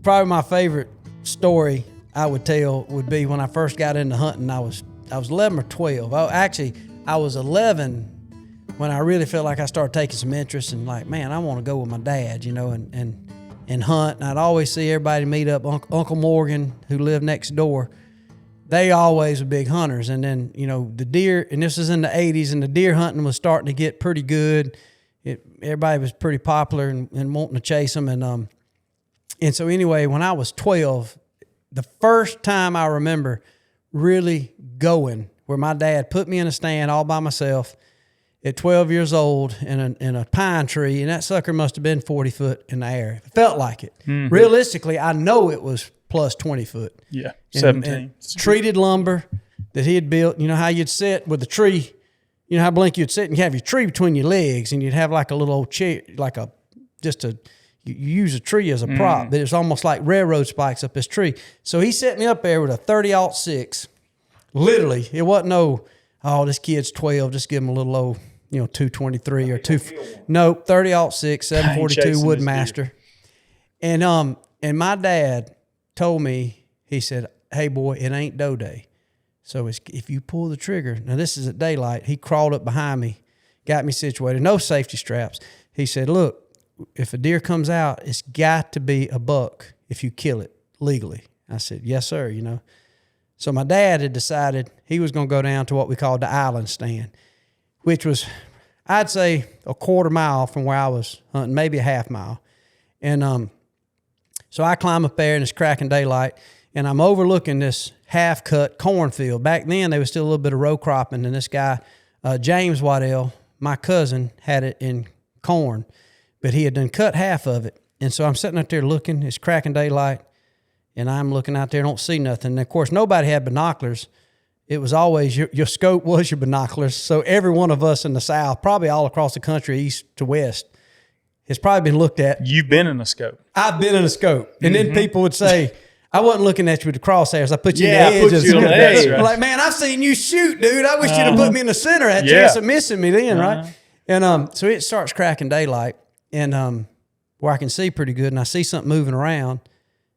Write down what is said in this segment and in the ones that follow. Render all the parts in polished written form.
probably my favorite story I would tell would be when I first got into hunting. I was 11 or 12. I was 11 when I really felt like I started taking some interest and like, man, I want to go with my dad, you know, and hunt. And I'd always see everybody meet up. Uncle Morgan, who lived next door, they always were big hunters. And then, you know, the deer, and this was in the 80s, and the deer hunting was starting to get pretty good. Everybody was pretty popular and wanting to chase them. And so anyway, when I was 12, the first time I remember really going where my dad put me in a stand all by myself at 12 years old in a pine tree, and that sucker must have been 40 foot in the air. It felt like it. Mm-hmm. Realistically, I know it was plus 20 foot. Yeah, 17. And treated lumber that he had built. You know how you'd sit with the tree, you know how Blink you'd sit and you have your tree between your legs, and you'd have like a little old chair, like you use a tree as a prop, but it's almost like railroad spikes up this tree. So he set me up there with a 30-06. Literally, it wasn't this kid's 12, just give him a little old, 223 or 2. Nope, 30-06, 742 Woodmaster. And my dad told me, he said, hey boy, it ain't doe day. So if you pull the trigger, now this is at daylight, he crawled up behind me, got me situated, no safety straps. He said, look, if a deer comes out, it's got to be a buck if you kill it legally. I said, yes, sir, So my dad had decided he was going to go down to what we called the island stand, which was, I'd say, a quarter mile from where I was hunting, maybe a half mile. And so I climb up there, and it's cracking daylight, and I'm overlooking this half-cut cornfield. Back then, there was still a little bit of row cropping, and this guy, James Waddell, my cousin, had it in corn, but he had done cut half of it. And so I'm sitting out there looking, it's cracking daylight, and I'm looking out there, don't see nothing. And of course, nobody had binoculars. It was always, your scope was your binoculars. So every one of us in the South, probably all across the country, east to west, has probably been looked at. You've been in a scope. I've been in a scope. And then people would say, I wasn't looking at you with the crosshairs. I put you in the I put edges. you on the edge, right. Like, man, I've seen you shoot, dude. I wish you'd have put me in the center. I had a chance of missing me then, right? And so it starts cracking daylight, and where I can see pretty good, and I see something moving around.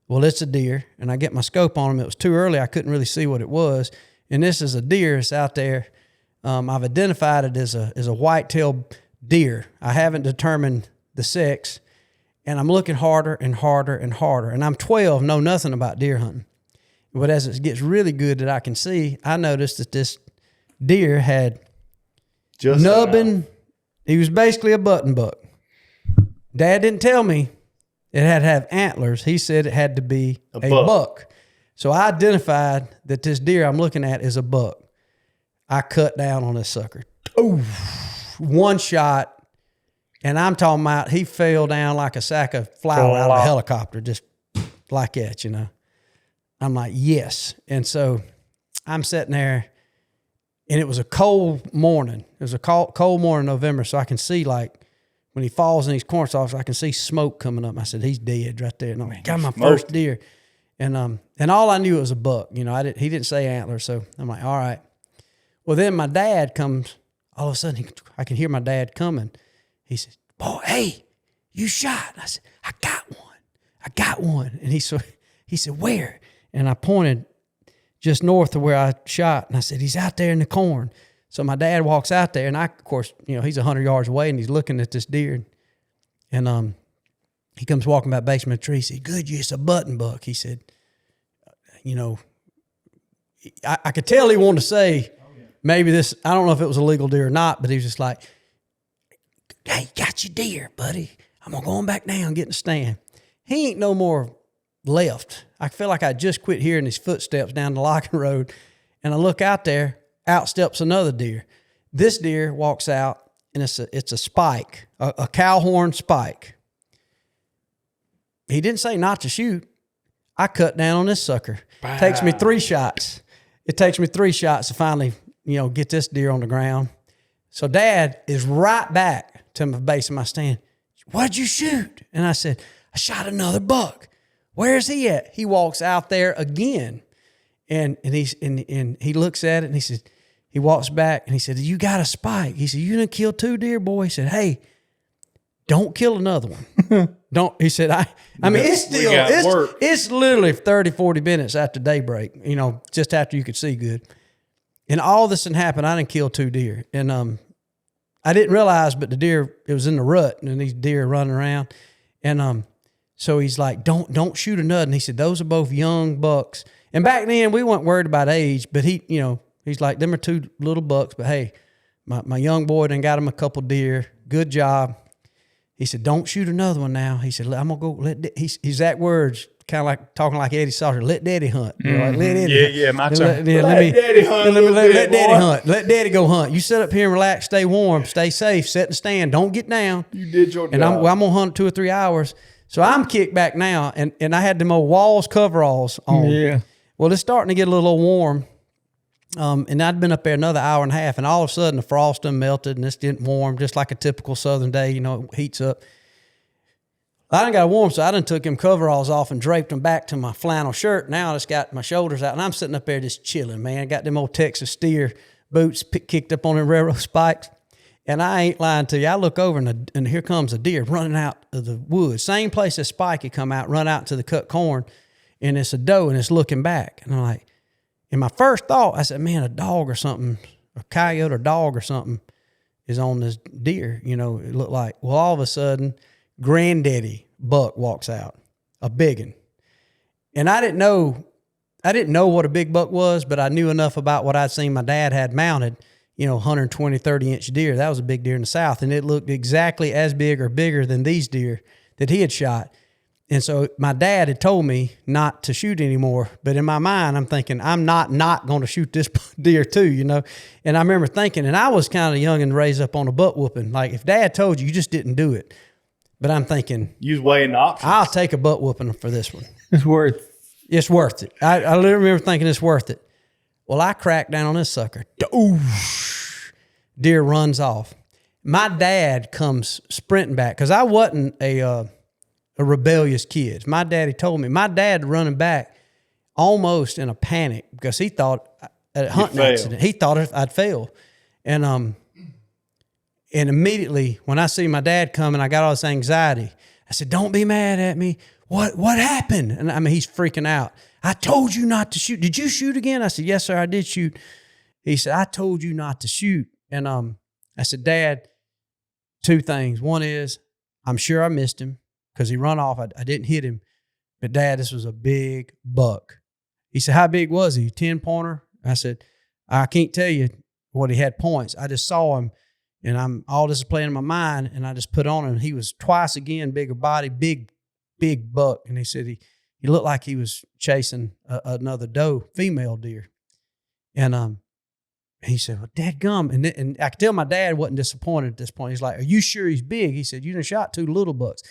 Well, it's a deer, and I get my scope on him. It was too early. I couldn't really see what it was. And this is a deer that's out there. I've identified it as a white-tailed deer. I haven't determined the sex, and I'm looking harder and harder and harder. And I'm 12, know nothing about deer hunting. But as it gets really good that I can see, I noticed that this deer had just nubbin. He was basically a button buck. Dad didn't tell me it had to have antlers. He said it had to be a buck. So I identified that this deer I'm looking at is a buck. I cut down on this sucker. Ooh, one shot. And I'm talking about he fell down like a sack of flour out of a helicopter, just like that, I'm like, yes. And so I'm sitting there, and it was a cold morning. It was a cold morning in November, so I can see, like, when he falls in these corn stalks, I can see smoke coming up. I said, he's dead right there. And I'm like, got my first deer. And all I knew it was a buck. He didn't say antler, so I'm like, all right. Well, then my dad comes. All of a sudden, I can hear my dad coming. He said, boy, hey, you shot. And I said, I got one. And he said, where? And I pointed just north of where I shot. And I said, he's out there in the corn. So my dad walks out there, and I, of course, he's 100 yards away, and he's looking at this deer. And he comes walking by the basement of the tree. He said, good, it's a button buck. He said, I could tell he wanted to say maybe this, I don't know if it was a legal deer or not, but he was just like, hey, got your deer, buddy. I'm going to go on back down, get in the stand. He ain't no more left. I feel like I just quit hearing his footsteps down the logging road, and I look out there. Out steps another deer. This deer walks out, and it's a spike, a cow horn spike. He didn't say not to shoot. I cut down on this sucker. It takes me 3 shots. It takes me 3 shots to finally, get this deer on the ground. So Dad is right back to the base of my stand. What'd you shoot? And I said, I shot another buck. Where's he at? He walks out there again, and he looks at it, and he said. He walks back, and he said, you got a spike. He said, you done killed 2 deer, boy. He said, hey, don't kill another one. Don't, he said, I mean, it's literally 30, 40 minutes after daybreak, you know, just after you could see good. And all this had happened. I didn't kill 2 deer. And I didn't realize, but the deer, it was in the rut, and these deer running around. And so he's like, don't shoot another. And he said, those are both young bucks. And back then, we weren't worried about age, but he, you know, he's like, them are 2 little bucks. But hey, my young boy done got him a couple deer. Good job. He said, don't shoot another one now. He said, I'm going to go his exact words, kind of like talking like Eddie Sauter, let Daddy hunt. You know, like, let Eddie hunt. Yeah, my turn. Let Daddy hunt. Let Daddy hunt. Let Daddy go hunt. You sit up here and relax, stay warm, stay safe, sit and stand. Don't get down. You did your job. And I'm going to hunt 2 or 3 hours. So I'm kicked back now, and I had them old Walls coveralls on. Yeah. Well, it's starting to get a little warm. And I'd been up there another hour and a half, and all of a sudden the frost done melted, and it's getting warm, just like a typical southern day. You know, it heats up. I done got warm, so I done took them coveralls off and draped them back to my flannel shirt. Now I just got my shoulders out, and I'm sitting up there just chilling, man. I got them old Texas steer boots kicked up on the railroad spikes, and I ain't lying to you. I look over, and here comes a deer running out of the woods. Same place that Spike had come out, run out to the cut corn, and it's a doe, and it's looking back. And I'm like, in my first thought, I said, man, a dog or something, a coyote or dog or something is on this deer. You know, it looked like. Well, all of a sudden, Granddaddy buck walks out, a big one. And I didn't know what a big buck was, but I knew enough about what I'd seen my dad had mounted, you know, 120, 30-inch deer. That was a big deer in the South, and it looked exactly as big or bigger than these deer that he had shot. And so my dad had told me not to shoot anymore, but in my mind, I'm thinking, I'm not going to shoot this deer too, you know? And I remember thinking, and I was kind of young and raised up on a butt whooping. Like, if Dad told you, you just didn't do it. But I'm thinking, you was weighing the options. I'll take a butt whooping for this one. It's worth it. I literally remember thinking it's worth it. Well, I cracked down on this sucker. Deer runs off. My dad comes sprinting back, because I wasn't a rebellious kid. My daddy told me. My dad running back almost in a panic, because he thought at a hunting accident, he thought I'd fail. And immediately when I see my dad coming, I got all this anxiety. I said, don't be mad at me. What happened? And I mean, he's freaking out. I told you not to shoot. Did you shoot again? I said, yes, sir, I did shoot. He said, I told you not to shoot. And I said, Dad, 2 things. One is, I'm sure I missed him because he run off. I didn't hit him. But Dad, this was a big buck. He said, how big was he? 10-pointer? I said, I can't tell you what he had points. I just saw him, and all this is playing in my mind, and I just put on him. He was twice again bigger body, big buck. And he said he looked like he was chasing another doe, female deer. And he said, well, dadgum. And I could tell my dad wasn't disappointed at this point. He's like, are you sure he's big? He said, you done shot 2 little bucks.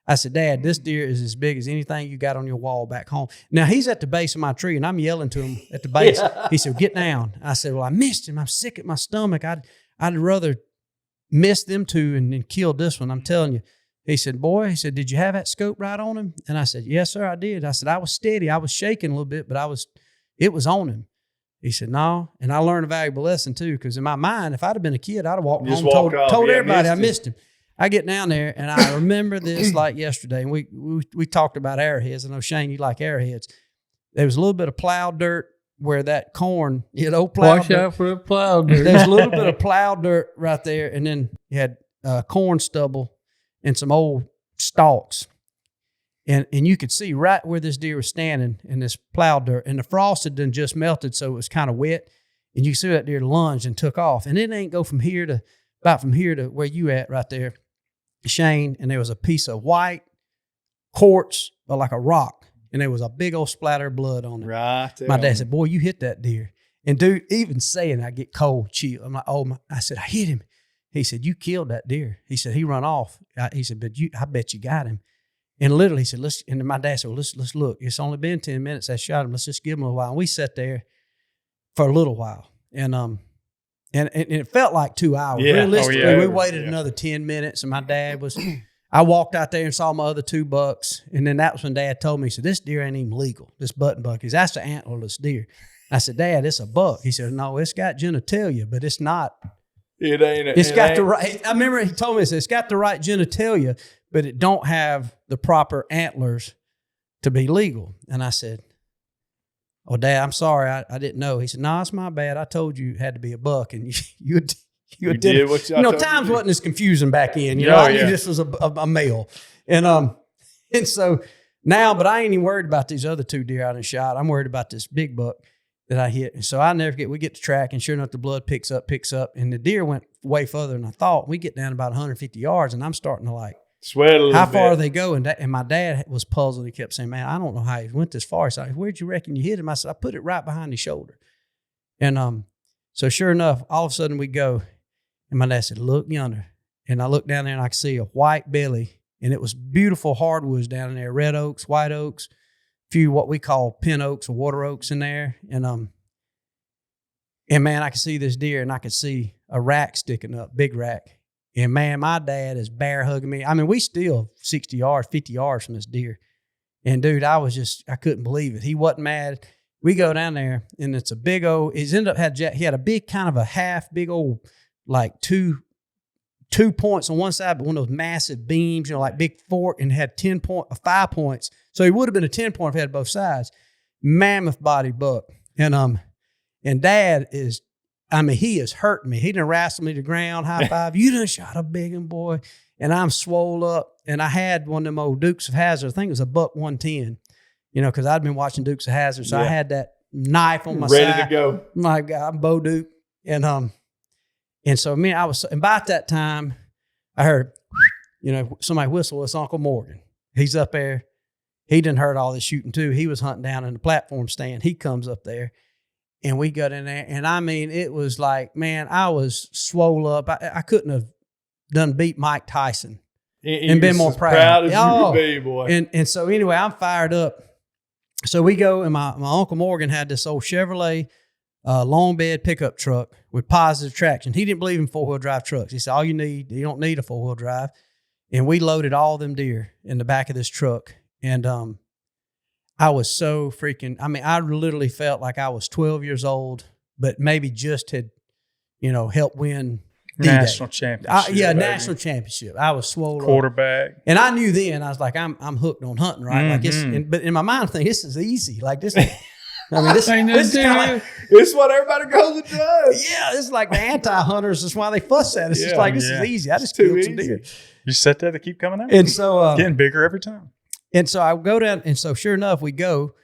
I said, Dad, this deer is as big as anything you got on your wall back home. Now, he's at the base of my tree, and I'm yelling to him at the base. Yeah. He said, get down. I said, well, I missed him. I'm sick at my stomach. I'd rather miss them 2 and kill this one. I'm telling you. He said, boy, he said, did you have that scope right on him? And I said, yes, sir, I did. I said, I was steady. I was shaking a little bit, but it was on him. He said, no. And I learned a valuable lesson too, because in my mind, if I'd have been a kid, I'd have walked home, told everybody I missed him. I get down there, and I remember this like yesterday. And we talked about arrowheads. I know, Shane, you like arrowheads. There was a little bit of plowed dirt where that corn, plowed Watch dirt. out for the plowed dirt. There's a little bit of plowed dirt right there, and then you had corn stubble and some old stalks. And you could see right where this deer was standing in this plowed dirt. And the frost had done just melted, so it was kind of wet. And you could see that deer lunged and took off. And it ain't go from here to where you at right there, Shane. And there was a piece of white quartz, or like a rock. And there was a big old splatter of blood on it. Right there. My dad said, boy, you hit that deer. And dude, even saying I get cold chill. I'm like, I said, I hit him. He said, you killed that deer. He said, he run off. He said, but I bet you got him. And literally he said, and my dad said, well, let's look. It's only been 10 minutes I shot him. Let's just give him a while. And we sat there for a little while. And it felt like 2 hours. Yeah. Realistically, we waited another 10 minutes, and my dad was, I walked out there and saw my other 2 bucks. And then that was when Dad told me, he said, this deer ain't even legal, this button buck. He said, that's the antlerless deer. I said, Dad, it's a buck. He said, no, it's got genitalia, but it's not It ain't. It's got the right. I remember he told me this. It's got the right genitalia, but it don't have the proper antlers to be legal. And I said, "Oh, Dad, I'm sorry. I didn't know." He said, "No, it's my bad. I told you it had to be a buck, and you did what you times wasn't as confusing back then. You know, I knew this was a male, and so now, but I ain't even worried about these other 2 deer I done shot. I'm worried about this big buck that I hit. And so I never forget. We get to track, and sure enough, the blood picks up, and the deer went way further than I thought. We get down about 150 yards, and I'm starting to like sweat a little how bit. far are they going? And my dad was puzzled. He kept saying, "Man, I don't know how he went this far." So where'd you reckon you hit him? I said, "I put it right behind his shoulder." And so sure enough, all of a sudden we go, and my dad said, "Look yonder." And I looked down there, and I could see a white belly, and it was beautiful hardwoods down in there, red oaks, white oaks, a few what we call pin oaks or water oaks in there. And man, I could see this deer, and I could see a rack sticking up, big rack. And man, my dad is bear hugging me. I mean, we still 60 yards, 50 yards from this deer. And dude, I couldn't believe it. He wasn't mad. We go down there, and it's a big old, he had a big kind of a half, big old, like two points on one side, but one of those massive beams, like big fork, and had 5 points. So he would have been a 10 point if he had both sides. Mammoth body buck. And Dad is, he is hurting me. He done wrestled me to the ground, high five. You done shot a big one, boy. And I'm swole up. And I had one of them old Dukes of Hazzard. I think it was a buck 110, because I'd been watching Dukes of Hazzard. So I had that knife on my side. Ready to go. My God, I'm Bo Duke. And so and about that time, I heard, somebody whistle. It's Uncle Morgan. He's up there. He done heard all this shooting too. He was hunting down in the platform stand. He comes up there. And we got in there, and it was like, man, I was swole up. I couldn't have done beat Mike Tyson and been more proud as you could be, boy. And so anyway, I'm fired up. So we go, and my Uncle Morgan had this old Chevrolet long bed pickup truck with positive traction. He didn't believe in 4-wheel drive trucks. He said, you don't need a 4-wheel drive. And we loaded all them deer in the back of this truck. And I was so freaking, I literally felt like I was 12 years old, but maybe just had, helped win D-Day. National championship. National championship. I was swole quarterback. Up. And I knew then, I was like, I'm hooked on hunting, right? Mm-hmm. Like but in my mind, I think this is easy. Like this, this is kind of like, it's what everybody goes and does. Yeah, it's like the anti-hunters. That's why they fuss at us. It's like, this is easy. I just killed some deer. You set that to keep coming out. And so getting bigger every time. And so I go down, and so sure enough, we go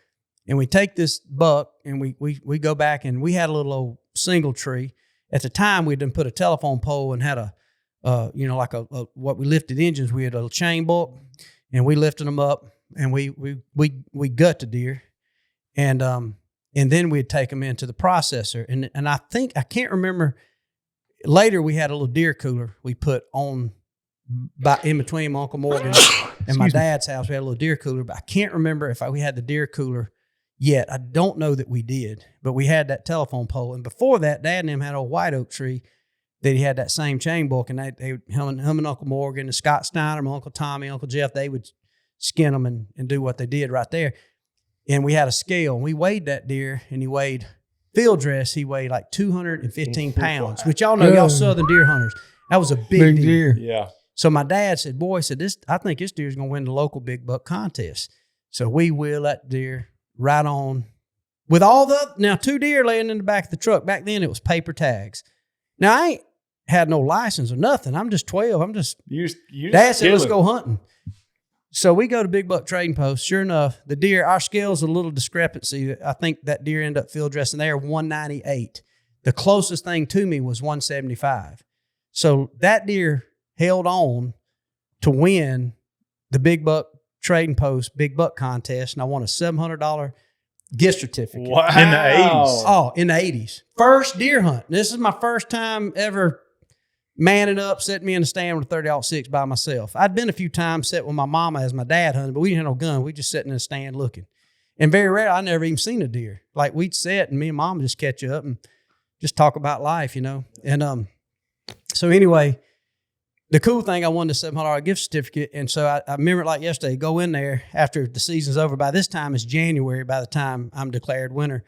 and we take this buck, and we go back, and we had a little old single tree. At the time, we'd done put a telephone pole and had like a what we lifted engines. We had a chain bolt, and we lifted them up, and we gut the deer, and then we'd take them into the processor, and I can't remember. Later, we had a little deer cooler we put on in between my Uncle Morgan and my dad's house. We had a little deer cooler, but I can't remember if we had the deer cooler yet. I don't know that we did, but we had that telephone pole. And before that, Dad and him had a white oak tree that he had that same chain book, and him and Uncle Morgan and Scott Steiner, my Uncle Tommy, Uncle Jeff, they would skin them and do what they did right there. And we had a scale, and we weighed that deer, and he weighed field dress. He weighed like 215 pounds, which y'all know, y'all southern deer hunters. That was a big deer. Yeah. So my dad said, "Boy," said, I think this deer's going to win the local big buck contest." So we wheel that deer right on with now 2 deer laying in the back of the truck. Back then it was paper tags. Now I ain't had no license or nothing. I'm just 12. I'm just, Dad said, "Let's go hunting." So we go to Big Buck Trading Post. Sure enough, the deer, our scale's a little discrepancy. I think that deer ended up field dressing there 198. The closest thing to me was 175. So that deer held on to win the Big Buck Trading Post Big Buck Contest, and I won a $700 gift certificate. Wow. In the 80s. Oh, in the 80s. First deer hunt. This is my first time ever manning up, setting me in the stand with a 30-06 by myself. I'd been a few times set with my mama as my dad hunted, but we didn't have no gun. We just sitting in the stand looking. And very rare, I never even seen a deer. Like we'd sit and me and mama just catch up and just talk about life, And so anyway, the cool thing, I won the $700 gift certificate. And so I remember it like yesterday, go in there after the season's over. By this time, it's January by the time I'm declared winner.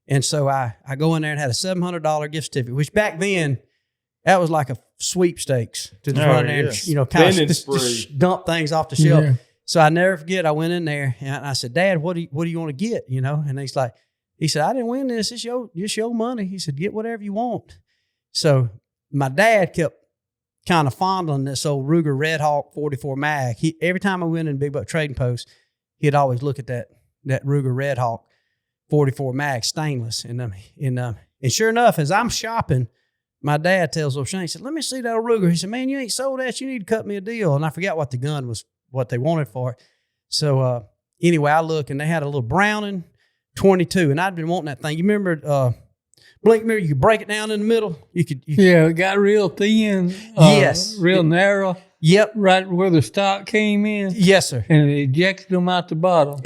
And so I go in there and had a $700 gift certificate, which back then, that was like a sweepstakes to just run there and, you know, kind of just dump things off the shelf. Yeah. So I never forget, I went in there and I said, Dad, what do you want to get? You know? And he said, I didn't win this. It's your money. He said, get whatever you want. So my dad kept kind of fondling this old Ruger Red Hawk 44 mag. Every time I went in Big Buck Trading Post, he'd always look at that Ruger Red Hawk 44 mag stainless. And sure enough, as I'm shopping, my dad tells O'Shane, he said, let me see that old Ruger. He said, man, you ain't sold that. You need to cut me a deal. And I forgot what the gun was, what they wanted for it. So anyway, I look and they had a little Browning 22, and I'd been wanting that thing. You remember Blink Mirror? You could break it down in the middle. Yeah, it got real thin. Yes, real narrow. Yep, right where the stock came in. Yes, sir. And it ejected them out the bottom.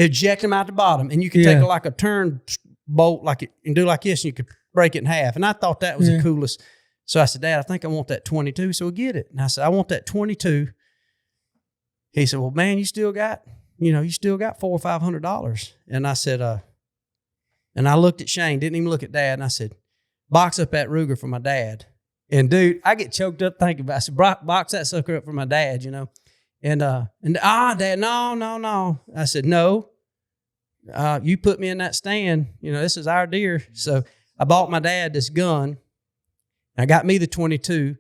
And you could take like a turn bolt and do like this, and you could break it in half. And I thought that was the coolest. So I said, Dad, I think I want that 22. So we'll get it. And I said, I want that 22. He said, well, man, you still got $400 or $500. And I said, and I looked at Shane, didn't even look at Dad. And I said, box up that Ruger for my dad. And dude, I get choked up thinking about it. I said, box that sucker up for my dad, you know? And Dad, no. I said, no, you put me in that stand. You know, this is our deer. So I bought my dad this gun. I got me the 22,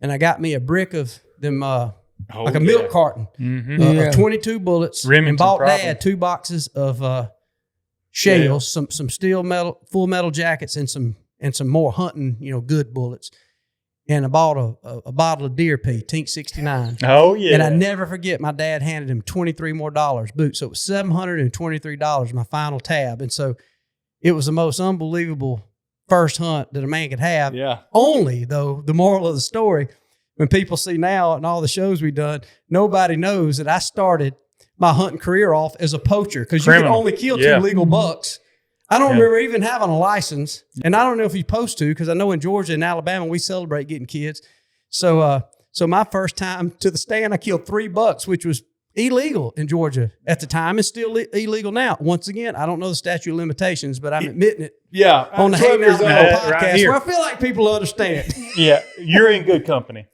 and I got me a brick of them, like a milk carton of 22 bullets, Remington, and bought Dad 2 boxes of shells, some steel metal, full metal jackets, and some more hunting, you know, good bullets. And I bought a bottle of deer pee, Tink 69. Oh, yeah. And I never forget, my dad handed him $23 more boots. So it was $723, my final tab. And so it was the most unbelievable first hunt that a man could have. Yeah. Only, though, the moral of the story, when people see now and all the shows we've done, nobody knows that I started my hunting career off as a poacher, because you can only kill 2 legal bucks. I don't remember even having a license, and I don't know if you're supposed to, because I know in Georgia and Alabama we celebrate getting kids. So my first time to the stand, I killed 3 bucks, which was illegal in Georgia at the time. It's still illegal now. Once again, I don't know the statute of limitations, but I'm admitting it. Yeah, on the Hey Now podcast, right, where I feel like people understand. Yeah, you're in good company.